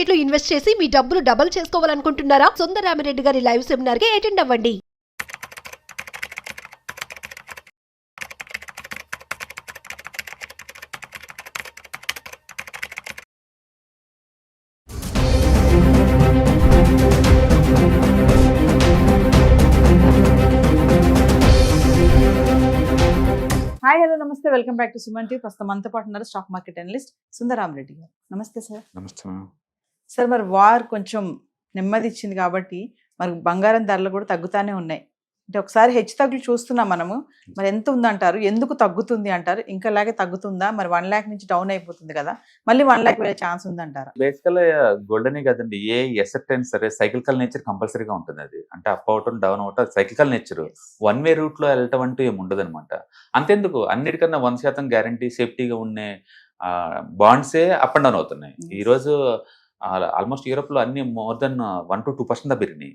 Market లో invest చేసి మీ డబ్బులు డబుల్ చేసుకోవాలనుకుంటున్నారా? సుందరరామిరెడ్డి గారి లైవ్ సెమినార్ కి అటెండ్ అవ్వండి. హాయ్ హలో నమస్తే, welcome back to Suman TV. ప్రస్తుతం మనతో పాటు ఉన్నారు స్టాక్ మార్కెట్ అనలిస్ట్ సుందరరామిరెడ్డి గారు. నమస్తే సార్. నమస్తే మేడం. సార్, మరి వార్ కొంచెం నెమ్మది ఇచ్చింది కాబట్టి మరి బంగారం ధరలు కూడా తగ్గుతానే ఉన్నాయి. అంటే ఒకసారి హెచ్చు తగ్గులు చూస్తున్నాం మనము. మరి ఎంత ఉందంటారు, ఎందుకు తగ్గుతుంది అంటారు, ఇంకా అలాగే తగ్గుతుందా? మరి 1 lakh నుంచి డౌన్ అయిపోతుంది కదా, మళ్ళీ 1 lakh వెళ్ళే ఛాన్స్ ఉందంటారా? బేసికల్ గోల్డెనే కదండి, ఏ ఎసెట్ అయినా సరే సైకికల్ నేచర్ కంపల్సరీగా ఉంటుంది. అది అంటే అప్ అవటం డౌన్ అవటం cyclical nature. One way route లో వెళ్ళటం అంటూ ఏమి ఉండదు అనమాట. అంతెందుకు, అన్నిటికన్నా 100% గ్యారంటీ సేఫ్టీగా ఉండే బాండ్సే అప్ అండ్ డౌన్ అవుతున్నాయి. ఈ రోజు ఆల్మోస్ట్ యూరోప్ లో అన్ని మోర్ దెన్ 1 to 2% పెరిగినాయి.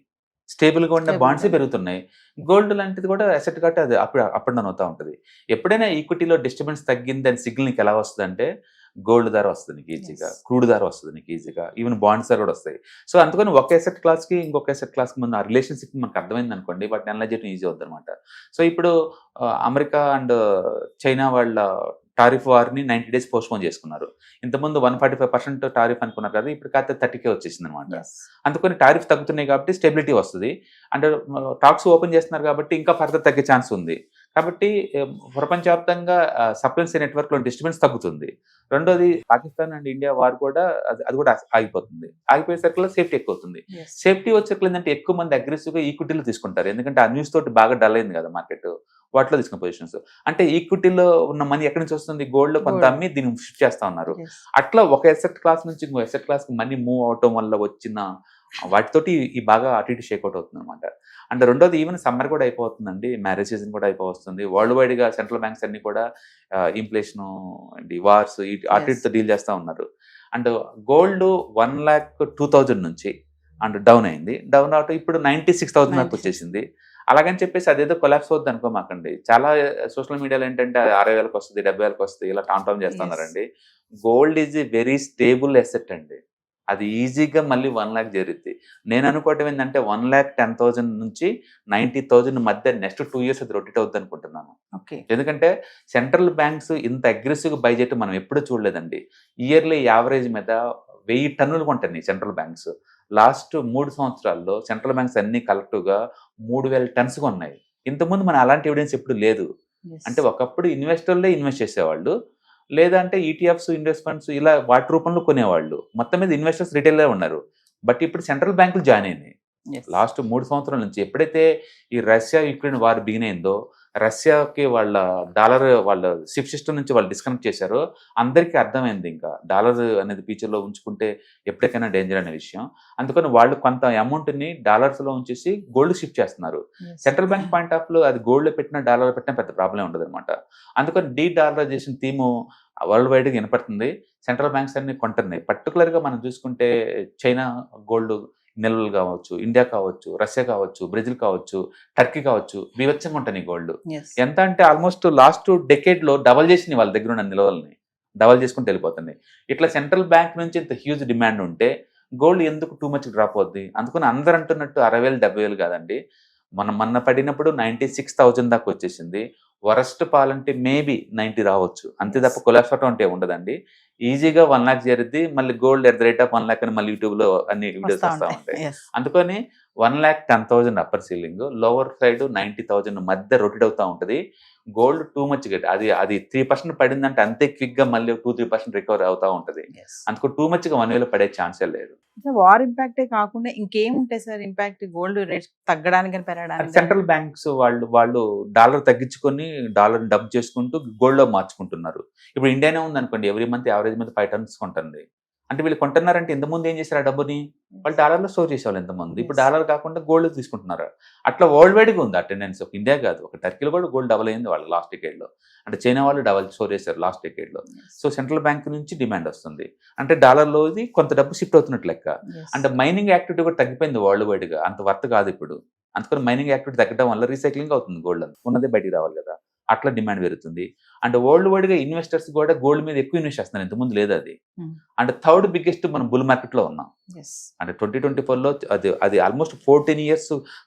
స్టేబుల్ గా ఉండే బాండ్సే పెరుగుతున్నాయి. గోల్డ్ లాంటిది కూడా అసెట్ కాబట్టి అది అప్ అండ్ డౌన్ అవుతూ ఉంటుంది. ఎప్పుడైనా ఈక్విటీలో డిస్టర్బెన్స్ తగ్గింది అని సిగ్నల్ నీకు ఎలా వస్తుంది అంటే, గోల్డ్ ధర వస్తుంది నీకు ఈజీగా, క్రూడ్ ధర వస్తుంది నీకు ఈజీగా, ఈవెన్ బాండ్స్ ధర కూడా వస్తాయి. సో అందుకని ఒక ఎసెట్ క్లాస్ కి ఇంకొక ఎసెట్ క్లాస్ కి ముందు ఆ రిలేషన్షిప్ మనకు అర్థమైంది అనుకోండి, వాటిని అనలైజ్ చేయడం ఈజీ అవుతుంది అనమాట. సో ఇప్పుడు అమెరికా అండ్ చైనా వాళ్ళ టారిఫ్ వార్ని 90 days పోస్ట్పోన్ చేసుకున్నారు. ఇంతకుముందు 145% టారిఫ్ అనుకున్నారు కదా, ఇప్పుడు కాస్త 30K వచ్చేసింది అనమాట. అందుకని టారిఫ్ తగ్గుతున్నాయి కాబట్టి స్టెబిలిటీ వస్తుంది. అంటే టాక్స్ ఓపెన్ చేస్తున్నారు కాబట్టి ఇంకా ఫర్దర్ తగ్గే ఛాన్స్ ఉంది. కాబట్టి ప్రపంచవ్యాప్తంగా సప్లైన్స్ నెట్వర్క్ లో డిస్టర్బెన్స్ తగ్గుతుంది. రెండోది, పాకిస్తాన్ అండ్ ఇండియా వార్ కూడా అది కూడా ఆగిపోతుంది. ఆగిపోయేసరికి సేఫ్టీ ఎక్కువ అవుతుంది. సేఫ్టీ వచ్చేసరికి ఏంటంటే ఎక్కువ మంది అగ్రెసివ్ గా ఈక్విటీలో తీసుకుంటారు. ఎందుకంటే ఆ న్యూస్ తోటి బాగా డల్ అయింది కదా మార్కెట్, వాటిలో తీసుకున్న పొజిషన్స్. అంటే ఈక్విటీలో ఉన్న మనీ ఎక్కడి నుంచి వస్తుంది? గోల్డ్ లో కొంత అమ్మి దీన్ని షిఫ్ట్ చేస్తా ఉన్నారు. అట్లా ఒక ఎసెట్ క్లాస్ నుంచి ఇంకో ఎసెట్ క్లాస్ కి మనీ మూవ్ అవటం వల్ల వచ్చిన వాటితోటి ఈ బాగా అటు ఇటు షేక్అవుట్ అవుతుంది అనమాట. అండ్ రెండోది, ఈవెన్ సమ్మర్ కూడా అయిపోతుందండి, మ్యారేజ్ సీజన్ కూడా అయిపోతుంది. వరల్డ్ వైడ్ గా సెంట్రల్ బ్యాంక్స్ అన్ని కూడా ఇన్ఫ్లేషన్, వార్స్ అటు ఇటుతో డీల్ చేస్తూ ఉన్నారు. అండ్ గోల్డ్ 1,02,000 నుంచి అండ్ డౌన్ అయింది. డౌన్ అవటం ఇప్పుడు 96,000 దాకా వచ్చేసింది. అలాగని చెప్పేసి అదేదో కొలాప్స్ అవుతుంది అనుకోమాకండి. చాలా సోషల్ మీడియాలో ఏంటంటే 60,000 వస్తుంది, 70,000 వస్తుంది, ఇలా టామ్ చేస్తున్నారండి. Gold is a very stable asset అండి. అది ఈజీగా మళ్ళీ 1 lakh జరుగుద్ది. నేను అనుకోవటం ఏంటంటే 1,10,000 నుంచి 90,000 మధ్య నెక్స్ట్ 2 years అది రొటేట్ అవుద్ది అనుకుంటున్నాను. ఎందుకంటే సెంట్రల్ బ్యాంక్స్ ఇంత అగ్రెసివ్గా బై చేయటం మనం ఎప్పుడూ చూడలేదండి. ఇయర్లీ యావరేజ్ మీద 1000 టన్నులు కొంటాయి సెంట్రల్ బ్యాంక్స్. లాస్ట్ 3 సంవత్సరాల్లో సెంట్రల్ బ్యాంక్స్ అన్ని కలెక్టివ్గా 3,000 tons ఉన్నాయి. ఇంతకుముందు మన అలాంటి ఎవిడెన్స్ ఎప్పుడు లేదు. అంటే ఒకప్పుడు ఇన్వెస్టర్లే ఇన్వెస్ట్ చేసేవాళ్ళు, లేదంటే ఈటీఎఫ్స్, ఇన్వెస్ట్మెంట్స్ ఇలా వాటి రూపంలో కొనేవాళ్ళు. మొత్తం మీద ఇన్వెస్టర్స్ రిటైల్లో ఉన్నారు. బట్ ఇప్పుడు సెంట్రల్ బ్యాంకులు జాయిన్ అయినాయి. లాస్ట్ 3 సంవత్సరాల నుంచి ఎప్పుడైతే ఈ రష్యా యుక్రెయిన్ వార్ బిగిన్ అయిందో, రష్యాకి వాళ్ళ డాలర్ వాళ్ళ షిప్ సిస్టమ్ నుంచి వాళ్ళు డిస్కనెక్ట్ చేశారో అందరికీ అర్థమైంది ఇంకా డాలర్ అనేది ఫ్యూచర్లో ఉంచుకుంటే ఎప్పటికైనా డేంజర్ అనే విషయం. అందుకని వాళ్ళు కొంత అమౌంట్ని డాలర్స్లో ఉంచేసి గోల్డ్ షిఫ్ట్ చేస్తున్నారు. సెంట్రల్ బ్యాంక్ పాయింట్ ఆఫ్ లో అది గోల్డ్ పెట్టినా డాలర్ పెట్టినా పెద్ద ప్రాబ్లం ఉండదు అనమాట. అందుకని డీ డాలరైజేషన్ థీము వరల్డ్ వైడ్గా వినపడుతుంది. సెంట్రల్ బ్యాంక్స్ అన్ని కొంటున్నాయి. పర్టికులర్గా మనం చూసుకుంటే చైనా గోల్డ్ నిల్వలు కావచ్చు, ఇండియా కావచ్చు, రష్యా కావచ్చు, బ్రెజిల్ కావచ్చు, టర్కీ కావచ్చు, బీభత్సంగా ఉంటాయి గోల్డ్. ఎంత అంటే ఆల్మోస్ట్ లాస్ట్ డెకేడ్లో డబల్ చేసినాయి వాళ్ళ దగ్గర ఉన్న నిల్వల్ని, డబల్ చేసుకుంటూ వెళ్ళిపోతున్నాయి. ఇట్లా సెంట్రల్ బ్యాంక్ నుంచి ఇంత హ్యూజ్ డిమాండ్ ఉంటే గోల్డ్ ఎందుకు టూ మచ్ డ్రాప్ అవుద్ది? అందుకని అందరు అంటున్నట్టు 60,000 70,000 కాదండి. మొన్న పడినప్పుడు 96,000 దాకా వచ్చేసింది. వరస్ట్ పాలంటే మేబీ 90 రావచ్చు, అంతే తప్ప కొలాప్స్ అవటం అంటే ఉండదండి. ఈజీగా 1 lakh చేరుద్ది. మళ్ళీ gold at the rate of 1 lakh అని మళ్ళీ యూట్యూబ్ లో అన్ని వీడియోస్ వస్తూ ఉంటాయి. అందుకని 1,10,000 అప్పర్ సీలింగ్, లోవర్ సైడ్ 90,000 మధ్య రొటేట్ అవుతూ ఉంటుంది. గోల్డ్ టూ మచ్ గట్టి, అది 3% పడిందంటే అంతే క్విక్ గా మళ్ళీ 2-3% రికవర్ అవుతా ఉంటది. అందుకు టూ మచ్ గా 1,000 పడే ఛాన్సే లేదు. వార్ ఇంపాక్టే కాకుండా ఇంకేముంటాయి సార్ ఇంపాక్ట్ గోల్డ్ రేట్ తగ్గడానికి పెరగడానికి? సెంట్రల్ బ్యాంక్స్ వాళ్ళు డాలర్ తగ్గించుకొని డాలర్ డబ్ చేసుకుంటూ గోల్డ్ లో మార్చుకుంటున్నారు. ఇప్పుడు ఇండియానే ఉంది అనుకోండి, ఎవ్రీ మంత్ యావరేజ్ మీద 5 tons కొంటుంది. అంటే వీళ్ళు కొంటున్నారంటే ఇంతకుముందు ఏం చేశారు? ఆ డబ్బుని వాళ్ళు డాలర్లో స్టోర్ చేసేవాళ్ళు ఇంతకుముందు. ఇప్పుడు డాలర్ కాకుండా గోల్డ్ తీసుకుంటున్నారు. అట్లా వరల్డ్ వైడ్గా ఉంది ఆ టెండెన్సీ. ఒక ఇండియా కాదు, ఒక టర్కీలో కూడా గోల్డ్ డబల్ అయింది వాళ్ళు లాస్ట్ డికేడ్లో. అంటే చైనా వాళ్ళు డబల్ స్టోర్ చేశారు లాస్ట్ డికేడ్లో. సో సెంట్రల్ బ్యాంక్ నుంచి డిమాండ్ వస్తుంది. అంటే డాలర్లో ఇది కొంత డబ్బు షిఫ్ట్ అవుతున్నట్లు లెక్క. అంటే మైనింగ్ యాక్టివిటీ కూడా తగ్గిపోయింది వరల్డ్ వైడ్గా, అంత వర్త్ కాదు ఇప్పుడు. అందుకని మైనింగ్ యాక్టివిటీ తగ్గడం వల్ల రీసైక్లింగ్ అవుతుంది, గోల్డ్ ఉన్నదే బయటికి రావాలి కదా, అట్లా డిమాండ్ పెరుగుతుంది. అండ్ వరల్డ్ వైడ్ గా ఇన్వెస్టర్స్ కూడా గోల్డ్ మీద ఎక్కువ ఇన్వెస్ట్ చేస్తున్నారు, ఇంతకుముందు లేదు అది. అండ్ థర్డ్ బిగ్గెస్ట్ మనం బుల్ మార్కెట్ లో ఉన్నాం. అంటే 2024లో అది almost 14 years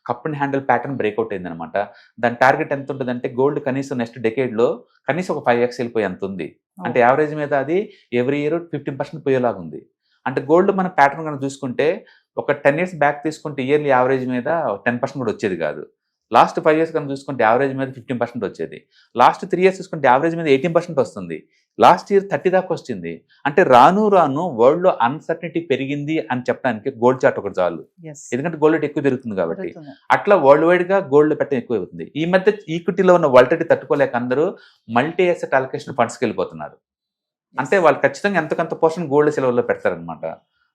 cup and handle pattern breakout అయింది అనమాట. దాని టార్గెట్ ఎంత ఉంటుంది అంటే గోల్డ్ కనీసం నెక్స్ట్ డెకేడ్ లో కనీసం ఒక 5x వెళ్ళిపోయి ఎంత ఉంది అంటే యావరేజ్ మీద అది ఎవ్రీ ఇయర్ 15% పోయేలాగా ఉంది. అంటే గోల్డ్ మన ప్యాటర్న్ కనుక చూసుకుంటే ఒక 10 years బ్యాక్ తీసుకుంటే ఇయర్లీ యావరేజ్ మీద 10% కూడా వచ్చేది కాదు. లాస్ట్ 5 years కనుక చూసుకుంటే యావరేజ్ మీద 15% వచ్చేది. లాస్ట్ 3 years చూసుకుంటే యావరేజ్ మీద 18% వస్తుంది. లాస్ట్ ఇయర్ 30 దాకా వచ్చింది. అంటే రాను రాను వరల్డ్ లో అన్సర్టనిటీ పెరిగింది అని చెప్పడానికి గోల్డ్ చార్ట్ ఒకటి చాలు, ఎందుకంటే గోల్డ్ రేట్ ఎక్కువ పెరుగుతుంది కాబట్టి. అట్లా వరల్డ్ వైడ్ గా గోల్డ్ పెట్టడం ఎక్కువ అవుతుంది. ఈ మధ్య ఈక్విటీలో ఉన్న వాలటిలిటీ తట్టుకోలేక అందరూ మల్టీ అసెట్ అలొకేషన్ ఫండ్స్కి వెళ్ళిపోతున్నారు. అంటే వాళ్ళు ఖచ్చితంగా ఎంతకంత పోర్షన్ గోల్డ్ సెలవుల్లో పెడతారనమాట.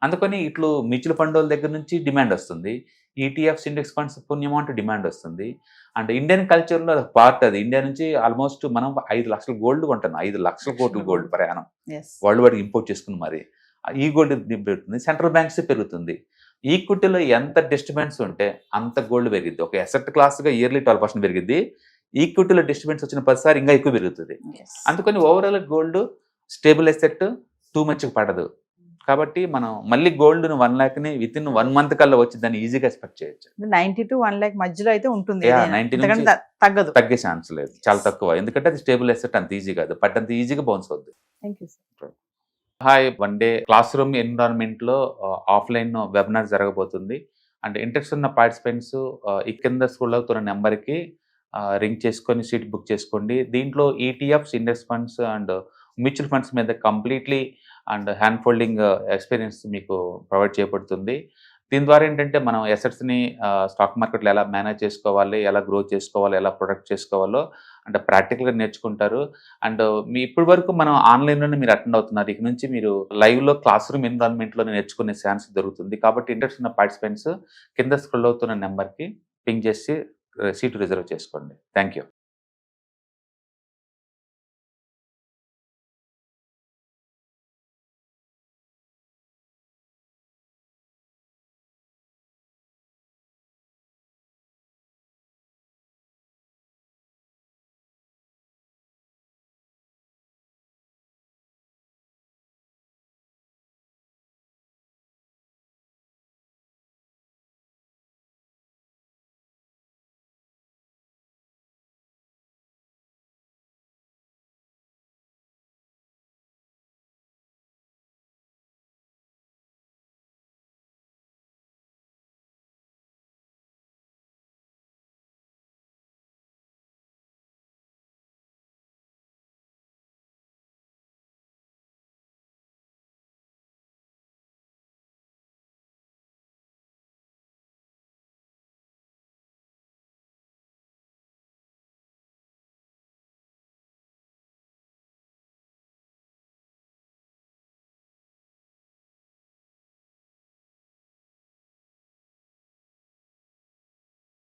అందుకని ఇట్లు మ్యూచువల్ ఫండ్ వాళ్ళ దగ్గర నుంచి డిమాండ్ వస్తుంది, ఈటీఎఫ్స్ ఇండెక్స్ ఫండ్స్ పుణ్యమౌంట్ డిమాండ్ వస్తుంది. అండ్ ఇండియన్ కల్చర్లో పార్ట్ అది. ఇండియా నుంచి ఆల్మోస్ట్ మనం 5 లక్షల గోల్డ్ కొంటాం, 5 లక్షల కోట్ల గోల్డ్ ప్రయాణం వరల్డ్ వైడ్ ఇంపోర్ట్ చేసుకుని మరి ఈ గోల్డ్ పెరుగుతుంది. సెంట్రల్ బ్యాంక్స్ పెరుగుతుంది. ఈక్విటీలో ఎంత డిస్టర్బెన్స్ ఉంటే అంత గోల్డ్ పెరిగింది. ఒక అసెట్ క్లాస్గా ఇయర్లీ 12% పెరిగింది. ఈక్విటీలో డిస్టర్బెన్స్ వచ్చిన 10 ఇంకా ఎక్కువ పెరుగుతుంది. అందుకని overall gold stable asset, too మచ్కి పడదు. కాబట్టి మనం మళ్ళీ gold 1 lakh with in 1 month కల్లా వచ్చి దాన్ని ఈజీగా ఎక్స్పెక్ట్ చేయొచ్చు. 90 to 1 lakh మధ్యలో అయితే ఉంటుంది, 90 నుంచి తగ్గదు, తగ్గే ఛాన్స్ లేదు, చాలా తక్కువ. ఎందుకంటే అది స్టేబుల్ అసెట్, అంత ఈజీ కాదు, పట్టంత ఈజీగా బౌన్స్ అవుద్ది. Hi, 1 day class room environment లో ఆఫ్లైన్ వెబినార్ జరగబోతుంది. అండ్ ఇంట్రెస్ట్ ఉన్న పార్టిసిపెంట్స్ ఈ కింద స్క్రోల్ అవుతున్న నెంబర్కి రింగ్ చేసుకొని సీట్ బుక్ చేసుకోండి. దీంట్లో ETFs, index funds and mutual funds మీద completely and hand holding experience మీకు ప్రొవైడ్ చేయబడుతుంది. దీని ద్వారా ఏంటంటే మనం అసెట్స్ని స్టాక్ మార్కెట్లో ఎలా మేనేజ్ చేసుకోవాలి, ఎలా గ్రో చేసుకోవాలి, ఎలా ప్రొడక్ట్ చేసుకోవాలో అంటే ప్రాక్టికల్గా నేర్చుకుంటారు. అండ్ మీ ఇప్పటి వరకు మనం ఆన్లైన్లోనే మీరు అటెండ్ అవుతున్నారు. ఇక నుంచి మీరు లైవ్లో క్లాస్ రూమ్ ఎన్విరాన్మెంట్లో నేర్చుకునే ఛాన్స్ దొరుకుతుంది. కాబట్టి ఇంట్రెస్ట్ ఉన్న పార్టిసిపెంట్స్ కింద స్క్రోల్ అవుతున్న నెంబర్కి పింగ్ చేసి సీటు రిజర్వ్ చేసుకోండి. Thank you.